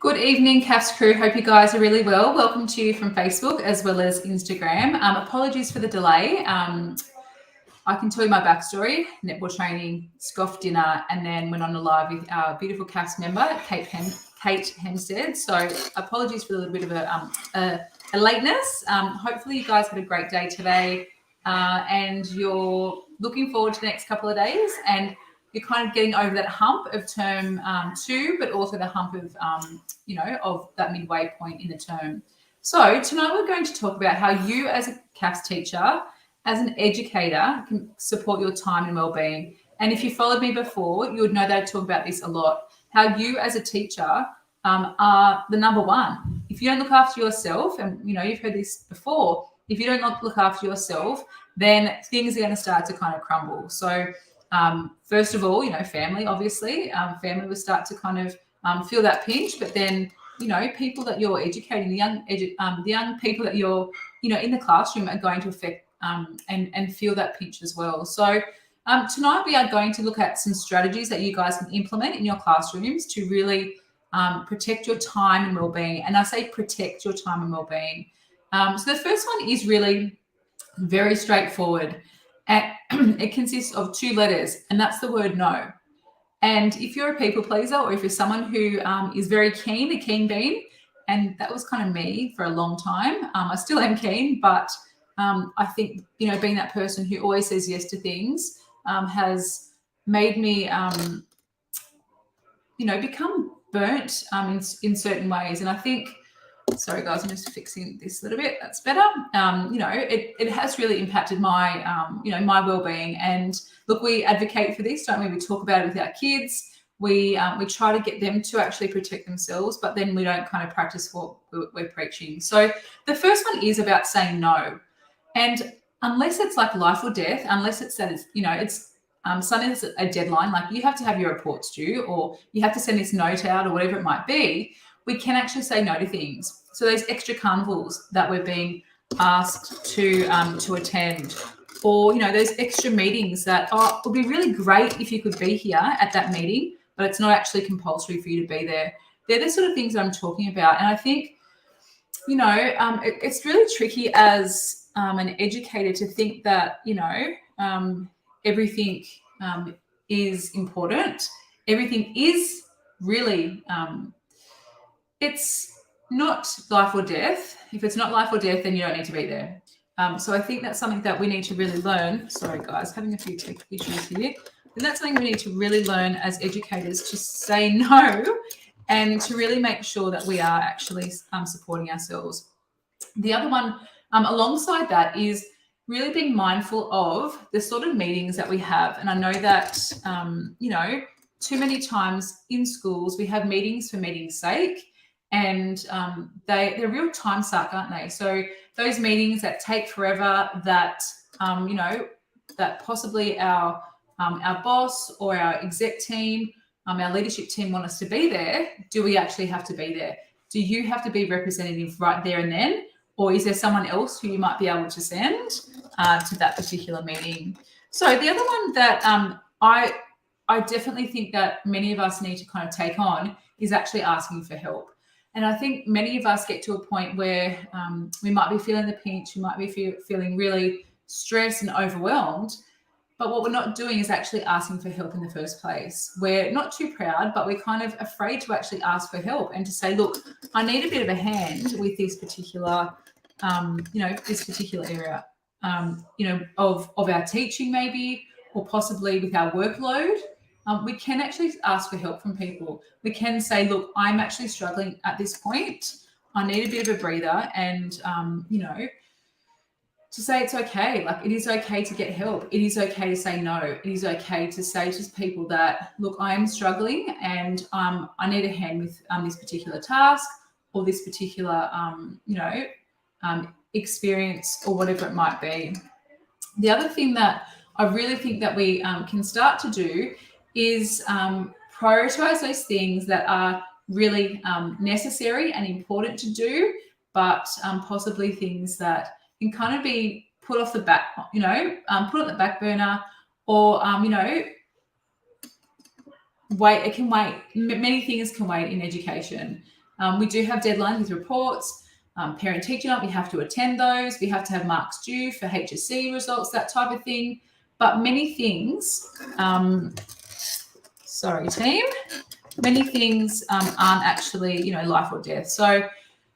Good evening, CAFS crew. Hope you guys are really well. Welcome to you from Facebook as well as Instagram. Apologies for the delay. I can tell you my backstory. Netball training, scoff dinner, and then went on a live with our beautiful CAFS member, Kate Hempstead. So apologies for a little bit of a lateness. Hopefully you guys had a great day today and you're looking forward to the next couple of days and you're kind of getting over that hump of term 2, but also the hump of, of that midway point in the term. So tonight we're going to talk about how you as a CAFS teacher, as an educator, can support your time and wellbeing. And if you followed me before, you would know that I talk about this a lot, how you as a teacher are the number one. If you don't look after yourself, and you've heard this before, if you don't look after yourself, then things are going to start to kind of crumble. So first of all, family, obviously, family will start to kind of feel that pinch, but then, people that you're educating, the young people that you're, in the classroom are going to affect and feel that pinch as well. So tonight we are going to look at some strategies that you guys can implement in your classrooms to really protect your time and wellbeing. And I say protect your time and wellbeing. So the first one is really very straightforward. And it consists of 2 letters, and that's the word no. And if you're a people pleaser or if you're someone who is very keen, a keen bean, and that was kind of me for a long time. I still am keen, but I think, being that person who always says yes to things has made me, become burnt in certain ways. And I think, sorry guys, I'm just fixing this a little bit. That's better. It has really impacted my, my wellbeing. And look, we advocate for this, don't we? We talk about it with our kids. We try to get them to actually protect themselves, but then we don't kind of practice what we're preaching. So the first one is about saying no. And unless it's like life or death, unless it's that it's something that's a deadline, like you have to have your reports due or you have to send this note out or whatever it might be, we can actually say no to things. So those extra carnivals that we're being asked to attend, or those extra meetings that would be really great if you could be here at that meeting, but it's not actually compulsory for you to be there. They're the sort of things that I'm talking about. And I think, it's really tricky as an educator to think that, everything is important. Everything is really, it's not life or death. If it's not life or death, then you don't need to be there. So I think that's something that we need to really learn. Sorry, guys, having a few tech issues here. And that's something we need to really learn as educators, to say no and to really make sure that we are actually supporting ourselves. The other one alongside that is really being mindful of the sort of meetings that we have. And I know that, too many times in schools we have meetings for meeting's sake. And they're real time suck, aren't they? So those meetings that take forever, that that possibly our boss or our exec team, our leadership team want us to be there. Do we actually have to be there? Do you have to be representative right there and then, or is there someone else who you might be able to send to that particular meeting? So the other one that I definitely think that many of us need to kind of take on is actually asking for help. And I think many of us get to a point where we might be feeling the pinch, we might be feeling really stressed and overwhelmed, but what we're not doing is actually asking for help in the first place. We're not too proud, but we're kind of afraid to actually ask for help and to say, look, I need a bit of a hand with this particular, this particular area, of our teaching maybe, or possibly with our workload. We can actually ask for help from people. We can say, look, I'm actually struggling at this point. I need a bit of a breather, and, to say it's okay. Like, it is okay to get help. It is okay to say no. It is okay to say to people that, look, I am struggling and I need a hand with this particular task or this particular, experience or whatever it might be. The other thing that I really think that we can start to do is prioritize those things that are really necessary and important to do, but possibly things that can kind of be put off the back, put on the back burner, or wait. It can wait. Many things can wait in education. We do have deadlines with reports, parent-teacher night, we have to attend those. We have to have marks due for HSC results, that type of thing. But many things, sorry team, many things aren't actually, you know, life or death. So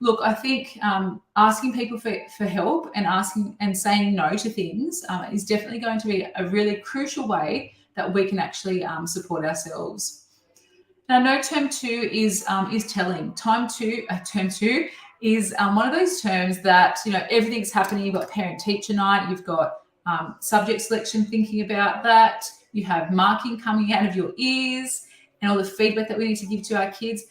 look, I think asking people for help and asking and saying no to things is definitely going to be a really crucial way that we can actually support ourselves. Now, I know term two is telling. Term two is one of those terms that, you know, everything's happening. You've got parent-teacher night, you've got subject selection, thinking about that. You have marking coming out of your ears and all the feedback that we need to give to our kids.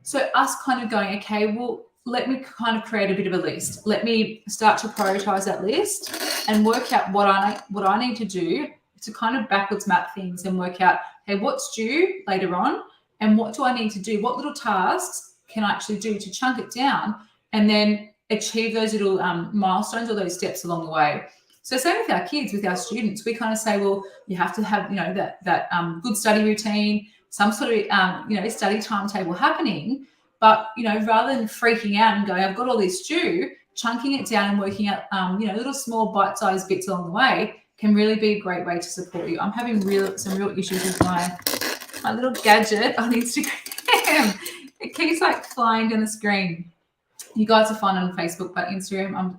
So us kind of going, okay, well, let me kind of create a bit of a list. Let me start to prioritize that list and work out what I need to do to kind of backwards map things and work out, hey, what's due later on and what do I need to do? What little tasks can I actually do to chunk it down and then achieve those little milestones or those steps along the way. So same with our kids, with our students, we kind of say, well, you have to have, you know, that good study routine, some sort of, you know, study timetable happening. But, you know, rather than freaking out and going, I've got all this due, chunking it down and working out, you know, little small bite-sized bits along the way can really be a great way to support you. I'm having some real issues with my little gadget on Instagram. It keeps like flying down the screen. You guys are fine on Facebook, but Instagram,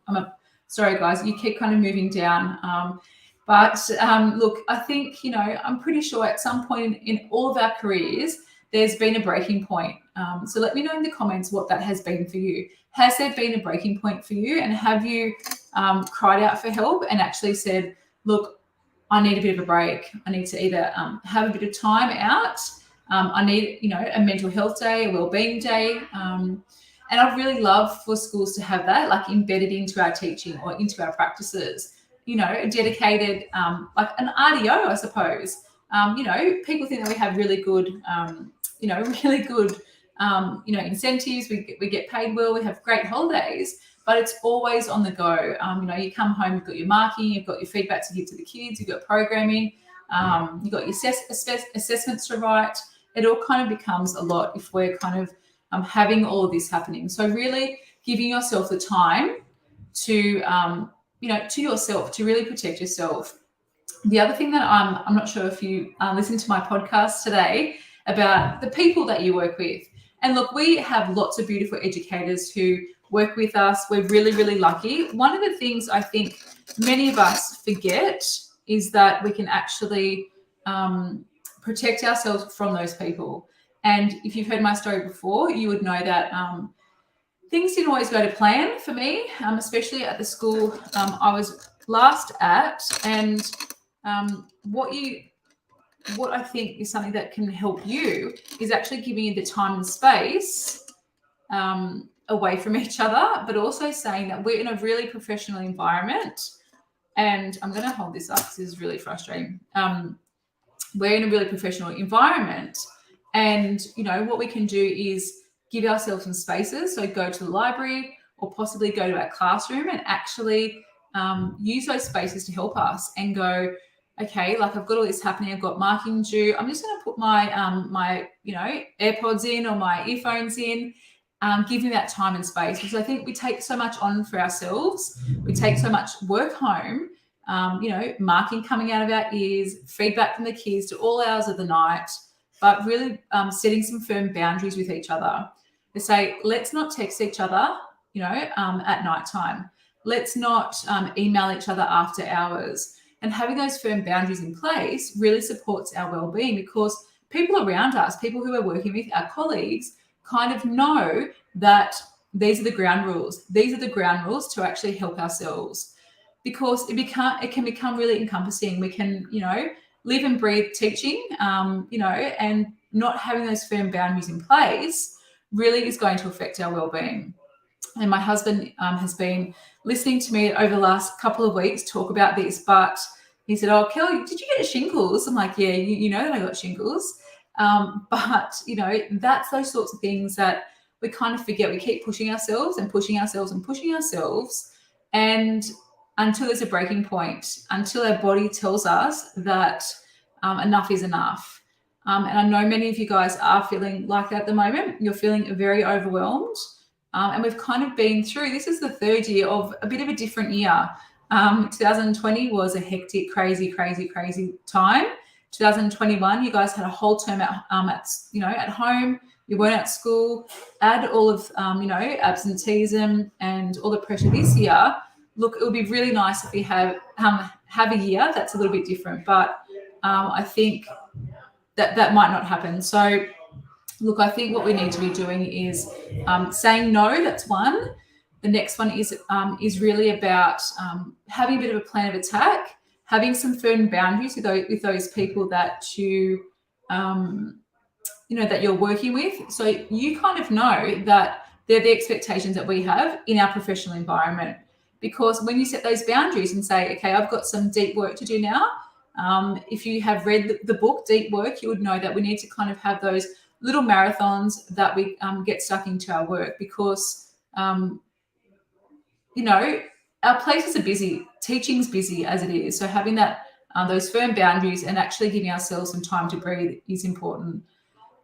sorry guys, you keep kind of moving down. But look, I think, you know, I'm pretty sure at some point in all of our careers, there's been a breaking point. So let me know in the comments what that has been for you. Has there been a breaking point for you? And have you cried out for help and actually said, look, I need a bit of a break. I need to either have a bit of time out. I need, you know, a mental health day, a wellbeing day. And I'd really love for schools to have that like embedded into our teaching or into our practices, you know, a dedicated, like an RDO, I suppose. You know, people think that we have really good, you know, incentives. We get paid well. We have great holidays, but it's always on the go. You know, you come home, you've got your marking, you've got your feedback to give to the kids, you've got programming, you've got your assessments to write. It all kind of becomes a lot if we're kind of having all of this happening. So really giving yourself the time to, you know, to yourself, to really protect yourself. The other thing that I'm not sure if you listened to my podcast today about the people that you work with. And look, we have lots of beautiful educators who work with us. We're really, really lucky. One of the things I think many of us forget is that we can actually protect ourselves from those people. And if you've heard my story before, you would know that things didn't always go to plan for me, especially at the school I was last at. And what I think is something that can help you is actually giving you the time and space away from each other, but also saying that we're in a really professional environment. And I'm going to hold this up because this is really frustrating. We're in a really professional environment. And, you know, what we can do is give ourselves some spaces. So go to the library or possibly go to our classroom and actually use those spaces to help us and go, okay, like I've got all this happening. I've got marking due. I'm just going to put my, you know, AirPods in or my earphones in, giving that time and space. Because I think we take so much on for ourselves. We take so much work home, you know, marking coming out of our ears, feedback from the kids to all hours of the night, but really setting some firm boundaries with each other. They say, let's not text each other, you know, at nighttime. Let's not email each other after hours. And having those firm boundaries in place really supports our well-being, because people around us, people who we're working with, our colleagues, kind of know that these are the ground rules. These are the ground rules to actually help ourselves, because it can become really encompassing. We can, you know, live and breathe teaching, you know, and not having those firm boundaries in place really is going to affect our well-being. And my husband has been listening to me over the last couple of weeks talk about this, but he said, oh, Kell, did you get shingles? I'm like, yeah, you know that I got shingles. But, you know, that's those sorts of things that we kind of forget. We keep pushing ourselves and pushing ourselves and pushing ourselves. And until there's a breaking point, until our body tells us that enough is enough. And I know many of you guys are feeling like that at the moment. You're feeling very overwhelmed. And we've kind of been through, this is the third year of a bit of a different year. 2020 was a hectic, crazy time. 2021, you guys had a whole term at home. You weren't at school. Add all of, absenteeism and all the pressure this year. Look, it would be really nice if we have a year that's a little bit different, but I think that might not happen. So, look, I think what we need to be doing is saying no. That's one. The next one is really about having a bit of a plan of attack, having some firm boundaries with those people that that you're working with. So you kind of know that they're the expectations that we have in our professional environment. Because when you set those boundaries and say, okay, I've got some deep work to do now. If you have read the book Deep Work, you would know that we need to kind of have those little marathons that we get stuck into our work, because our places are busy, teaching's busy as it is. So having that those firm boundaries and actually giving ourselves some time to breathe is important.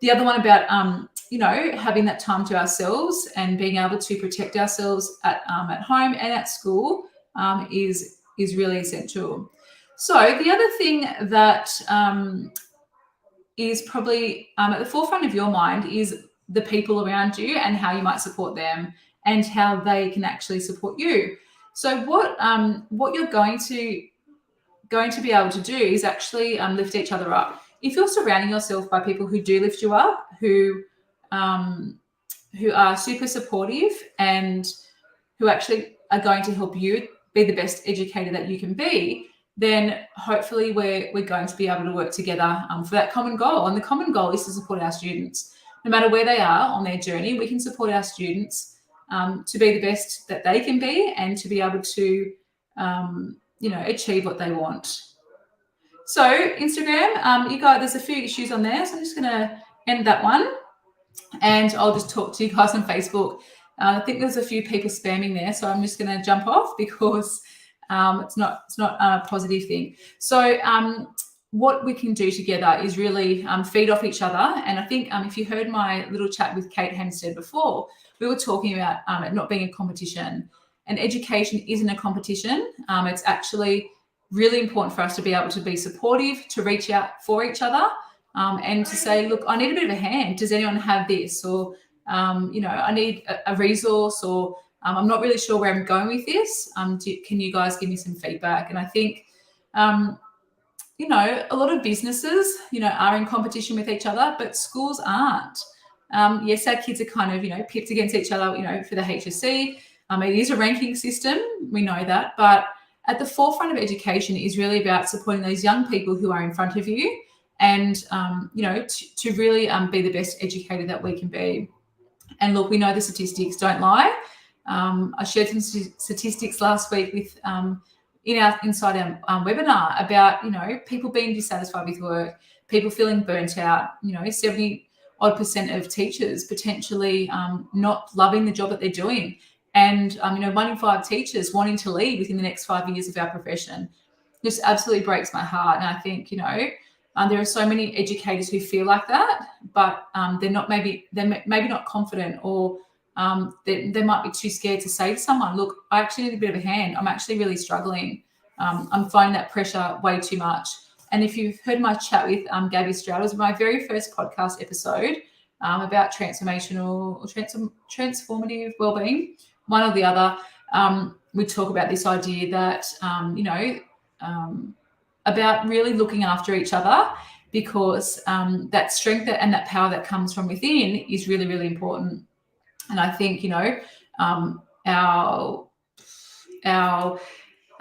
The other one about having that time to ourselves and being able to protect ourselves at home and at school is really essential. So the other thing that is probably at the forefront of your mind is the people around you and how you might support them and how they can actually support you. So what you're going to be able to do is actually lift each other up. If you're surrounding yourself by people who do lift you up, who are super supportive and who actually are going to help you be the best educator that you can be, then hopefully we're going to be able to work together for that common goal. And the common goal is to support our students. No matter where they are on their journey, we can support our students to be the best that they can be and to be able to, achieve what they want. So Instagram, there's a few issues on there. So I'm just going to end that one. And I'll just talk to you guys on Facebook. I think there's a few people spamming there. So I'm just going to jump off because it's not a positive thing. So what we can do together is really feed off each other. And I think if you heard my little chat with Kate Hempstead before, we were talking about it not being a competition. And education isn't a competition. It's actually really important for us to be able to be supportive, to reach out for each other, and to say, look, I need a bit of a hand. Does anyone have this? Or, I need a resource, or I'm not really sure where I'm going with this. Can you guys give me some feedback? And I think, a lot of businesses, are in competition with each other, but schools aren't. Yes, our kids are kind of, pipped against each other, for the HSC. It is a ranking system. We know that. But at the forefront of education is really about supporting those young people who are in front of you and, to really be the best educator that we can be. And look, we know the statistics don't lie. I shared some statistics last week with inside our webinar about, people being dissatisfied with work, people feeling burnt out, 70% of teachers potentially not loving the job that they're doing. And, 1 in 5 teachers wanting to leave within the next 5 years of our profession. Just absolutely breaks my heart. And I think, there are so many educators who feel like that, but they're maybe not confident, or they might be too scared to say to someone, look, I actually need a bit of a hand. I'm actually really struggling. I'm finding that pressure way too much. And if you've heard my chat with Gabby Stroud, it was my very first podcast episode about transformative wellbeing, one or the other. We talk about this idea that, about really looking after each other, because that strength and that power that comes from within is really, really important. And I think,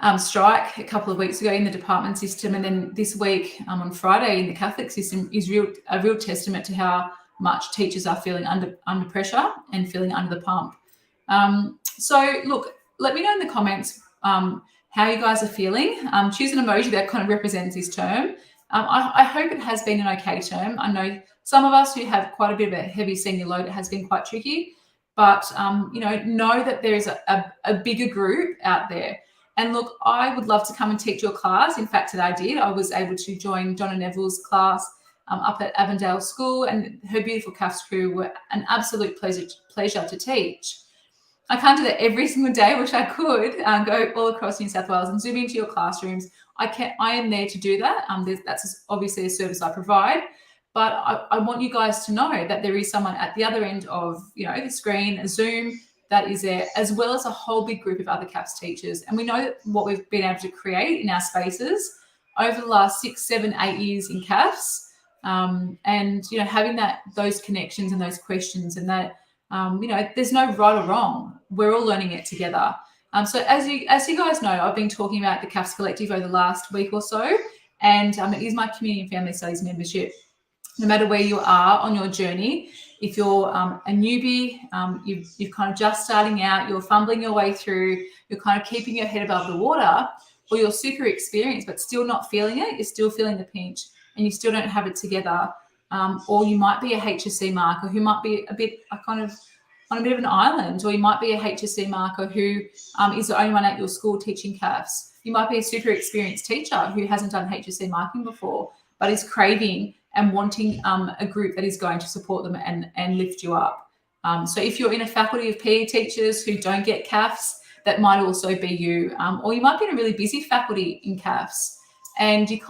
our strike a couple of weeks ago in the department system, and then this week on Friday in the Catholic system, is a real testament to how much teachers are feeling under pressure and feeling under the pump. So look, let me know in the comments how you guys are feeling. Choose an emoji that kind of represents this term. I hope it has been an okay term. I know some of us who have quite a bit of a heavy senior load, it has been quite tricky, but know that there is a bigger group out there. And look, I would love to come and teach your class. In fact, today I did. I was able to join Donna Neville's class up at Avondale School, and her beautiful CAFS crew were an absolute pleasure to teach. I can't do that every single day. I wish I could go all across New South Wales and zoom into your classrooms. I am there to do that. That's obviously a service I provide, but I want you guys to know that there is someone at the other end of the screen, a Zoom, that is there, as well as a whole big group of other CAFS teachers. And we know that what we've been able to create in our spaces over the last 6, 7, 8 years in CAFS, and having those connections and those questions, and that there's no right or wrong. We're all learning it together. So as you guys know, I've been talking about the CAFS Collective over the last week or so, and it is my community and family studies membership. No matter where you are on your journey, if you're a newbie, you're kind of just starting out, you're fumbling your way through, you're kind of keeping your head above the water, or you're super experienced but still not feeling it, you're still feeling the pinch and you still don't have it together, or you might be a HSC marker who might be on a bit of an island, or you might be a HSC marker who is the only one at your school teaching CAFS. You might be a super experienced teacher who hasn't done HSC marking before but is craving and wanting a group that is going to support them and lift you up. So if you're in a faculty of PE teachers who don't get CAFS, that might also be you. Or you might be in a really busy faculty in CAFS, and you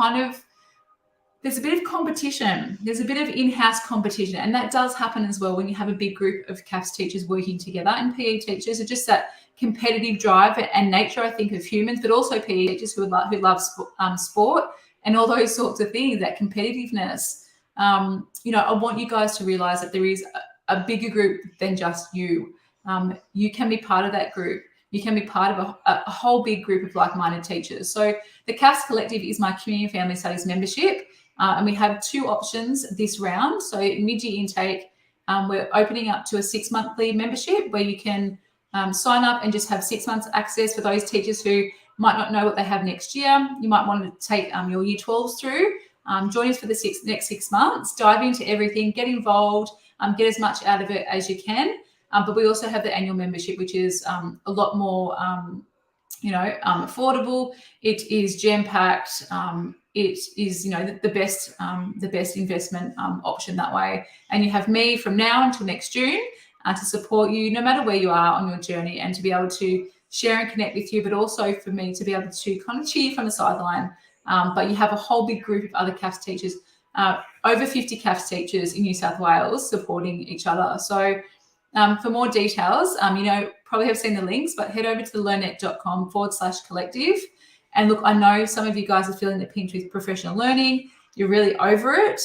there's a bit of competition. There's a bit of in-house competition, and that does happen as well when you have a big group of CAFS teachers working together. And PE teachers are just that competitive drive and nature, I think, of humans, but also PE teachers who love sport and all those sorts of things, that competitiveness. I want you guys to realise that there is a bigger group than just you. You can be part of that group. You can be part of a whole big group of like-minded teachers. So the CAFS Collective is my community and family studies membership. And we have 2 options this round. So mid-year intake, we're opening up to a 6-monthly membership where you can sign up and just have 6 months access for those teachers who might not know what they have next year. You might want to take your year 12s through, join us for the next 6 months, dive into everything, get involved, get as much out of it as you can. But we also have the annual membership, which is a lot more, affordable. It is jam-packed. It is, the best investment option that way. And you have me from now until next June to support you no matter where you are on your journey, and to be able to share and connect with you, but also for me to be able to kind of cheer you from the sideline. But you have a whole big group of other CAFS teachers, over 50 CAFS teachers in New South Wales supporting each other. So for more details, probably have seen the links, but head over to thelearnnet.com/collective. And look, I know some of you guys are feeling the pinch with professional learning. You're really over it.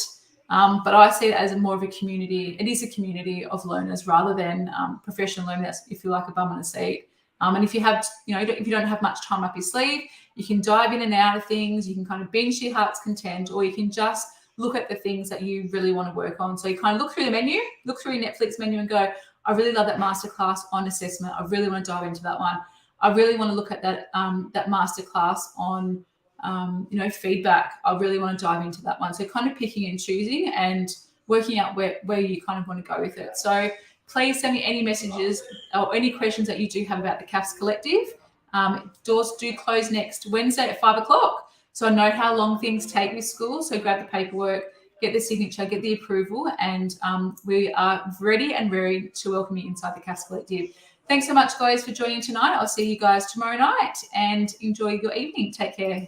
But I see it as more of a community. It is a community of learners rather than professional learning that's, if you like, a bum on a seat. And if you have, if you don't have much time up your sleeve, you can dive in and out of things. You can kind of binge to your heart's content, or you can just look at the things that you really want to work on. So you kind of look through the menu, look through your Netflix menu and go, I really love that masterclass on assessment. I really want to dive into that one. I really want to look at that masterclass on, feedback. I really want to dive into that one. So kind of picking and choosing and working out where you kind of want to go with it. So please send me any messages or any questions that you do have about the CAFS Collective. Doors do close next Wednesday at 5 o'clock. So I know how long things take with school. So grab the paperwork, get the signature, get the approval, and we are ready and ready to welcome you inside the CAFS Collective. Thanks so much, guys, for joining tonight. I'll see you guys tomorrow night, and enjoy your evening. Take care.